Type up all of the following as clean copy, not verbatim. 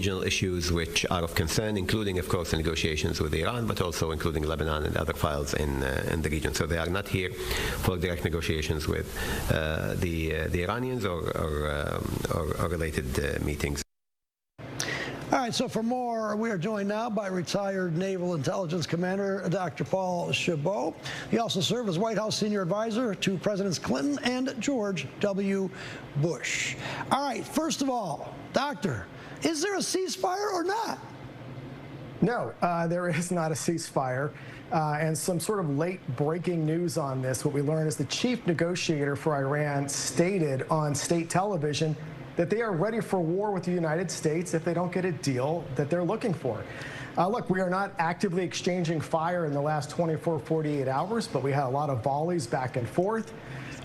regional issues which are of concern, including, of course, the negotiations with Iran, but also including Lebanon and other files in the region. So they are not here for direct negotiations with the Iranians or related meetings. All right, so for more, we are joined now by retired Naval Intelligence Commander Dr. Paul Chabot. He also served as White House senior advisor to Presidents Clinton and George W. Bush. All right, first of all, Doctor, is there a ceasefire or not? No, there is not a ceasefire. And some sort of late breaking news on this. What we learned is the chief negotiator for Iran stated on state television that they are ready for war with the United States if they don't get a deal that they're looking for. Look, we are not actively exchanging fire in the last 24, 48 hours, but we had a lot of volleys back and forth.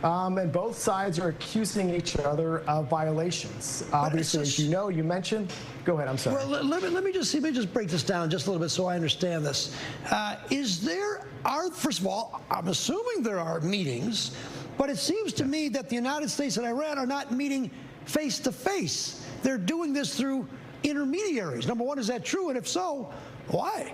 And both sides are accusing each other of violations. Obviously, as you know, you mentioned. Go ahead, I'm sorry. Well, let me just break this down just a little bit so I understand this. First of all, I'm assuming there are meetings, but it seems to me that the United States and Iran are not meeting face to face. They're doing this through intermediaries. Number one, is that true? And if so, why?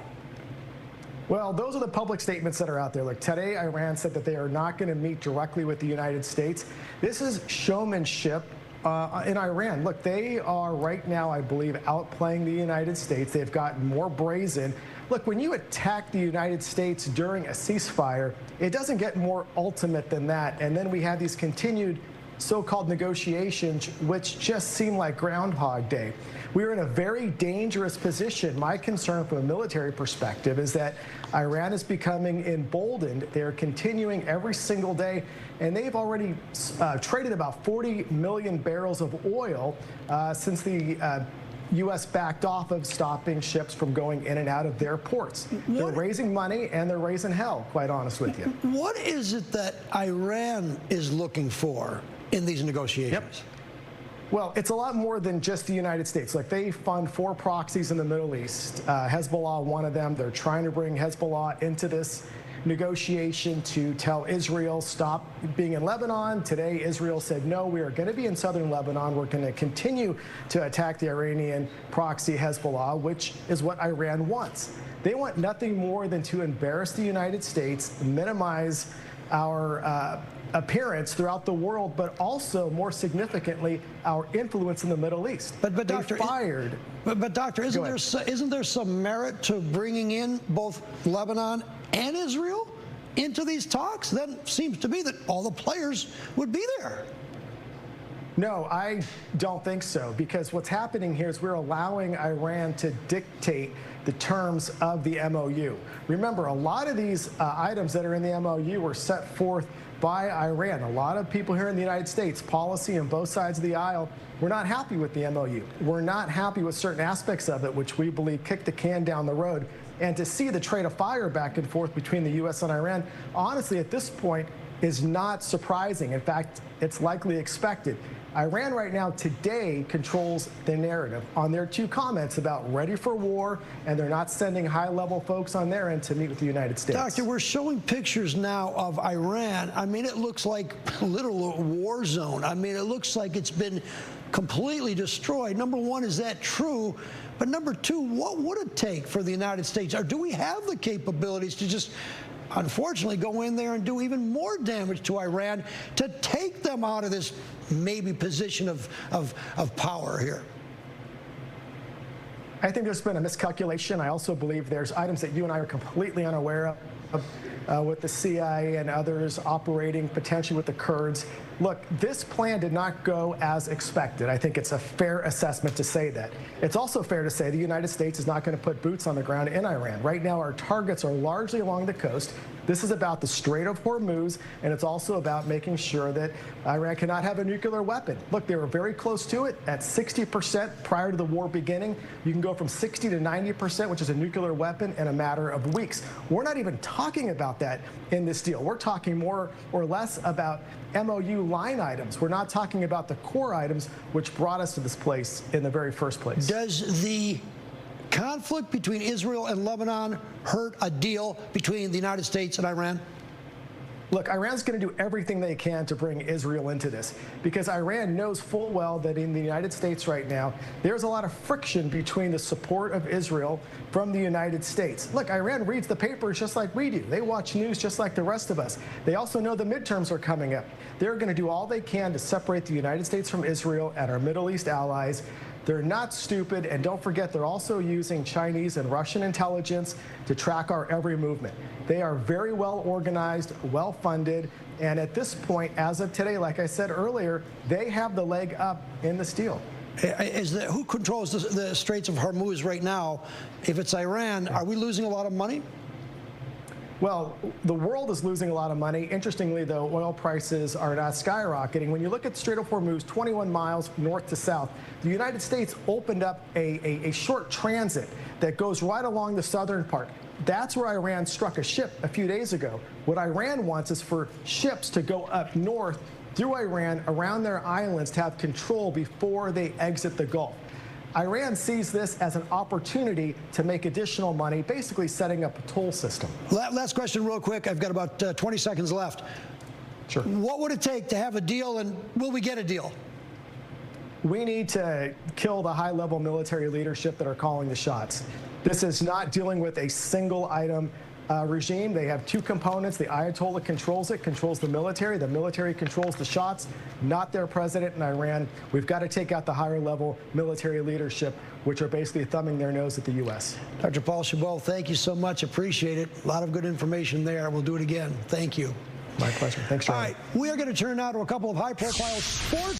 Well, those are the public statements that are out there. Like today, Iran said that they are not going to meet directly with the United States. This is showmanship in Iran. Look, they are right now, I believe, outplaying the United States. They've gotten more brazen. Look, when you attack the United States during a ceasefire, it doesn't get more ultimate than that. And then we have these continued so-called negotiations, which just seem like Groundhog Day. We are in a very dangerous position. My concern from a military perspective is that Iran is becoming emboldened. They're continuing every single day, and they've already traded about 40 million barrels of oil since the U.S. backed off of stopping ships from going in and out of their ports. They're raising money, and they're raising hell, quite honest with you. What is it that Iran is looking for in these negotiations? Yep. Well, it's a lot more than just the United States. Like, they fund 4 proxies in the Middle East. Hezbollah, one of them. They're trying to bring Hezbollah into this negotiation to tell Israel, stop being in Lebanon. Today, Israel said, no, we are going to be in southern Lebanon. We're going to continue to attack the Iranian proxy Hezbollah, which is what Iran wants. They want nothing more than to embarrass the United States, minimize our appearance throughout the world, but also, more significantly, our influence in the Middle East. But Doctor, Doctor, isn't there some merit to bringing in both Lebanon and Israel into these talks? Then seems to be that all the players would be there. No, I don't think so, because what's happening here is we're allowing Iran to dictate the terms of the MOU. Remember, a lot of these items that are in the MOU were set forth by Iran. A lot of people here in the United States, policy on both sides of the aisle, we're not happy with the MOU. We're not happy with certain aspects of it, which we believe kicked the can down the road. And to see the trade of fire back and forth between the U.S. and Iran, honestly, at this point, is not surprising. In fact, it's likely expected. Iran right now today controls the narrative on their 2 comments about ready for war, and they're not sending high-level folks on their end to meet with the United States. Doctor, we're showing pictures now of Iran. I mean, it looks like a literal war zone. I mean, it looks like it's been completely destroyed. Number one, is that true? But number two, what would it take for the United States? Or do we have the capabilities to just, unfortunately, go in there and do even more damage to Iran to take them out of this maybe position of power here? I think there's been a miscalculation. I also believe there's items that you and I are completely unaware of, with the CIA and others operating potentially with the Kurds. Look, this plan did not go as expected. I think it's a fair assessment to say that. It's also fair to say the United States is not going to put boots on the ground in Iran. Right now, our targets are largely along the coast. This is about the Strait of Hormuz, and it's also about making sure that Iran cannot have a nuclear weapon. Look, they were very close to it at 60% prior to the war beginning. You can go from 60 to 90%, which is a nuclear weapon, in a matter of weeks. We're not even talking about that in this deal. We're talking more or less about MOU line items. We're not talking about the core items which brought us to this place in the very first place. Does the conflict between Israel and Lebanon hurt a deal between the United States and Iran? Look, Iran's going to do everything they can to bring Israel into this because Iran knows full well that in the United States right now, there's a lot of friction between the support of Israel from the United States. Look, Iran reads the papers just like we do. They watch news just like the rest of us. They also know the midterms are coming up. They're going to do all they can to separate the United States from Israel and our Middle East allies. They're not stupid, and don't forget, they're also using Chinese and Russian intelligence to track our every movement. They are very well organized, well funded, and at this point, as of today, like I said earlier, they have the leg up in this deal. Who controls the Straits of Hormuz right now? If it's Iran, are we losing a lot of money? Well, the world is losing a lot of money. Interestingly, though, oil prices are not skyrocketing. When you look at the Strait of Hormuz, 21 miles north to south, the United States opened up a short transit that goes right along the southern part. That's where Iran struck a ship a few days ago. What Iran wants is for ships to go up north through Iran, around their islands, to have control before they exit the Gulf. Iran sees this as an opportunity to make additional money, basically setting up a toll system. Last question real quick. I've got about 20 seconds left. Sure. What would it take to have a deal, and will we get a deal? We need to kill the high-level military leadership that are calling the shots. This is not dealing with a single item regime. They have two components. The Ayatollah controls it, controls the military. The military controls the shots, not their president in Iran. We've got to take out the higher level military leadership, which are basically thumbing their nose at the U.S. Dr. Paul Chabot, thank you so much. Appreciate it. A lot of good information there. We'll do it again. Thank you. My pleasure. Thanks, John. All right. We are going to turn now to a couple of high-profile sports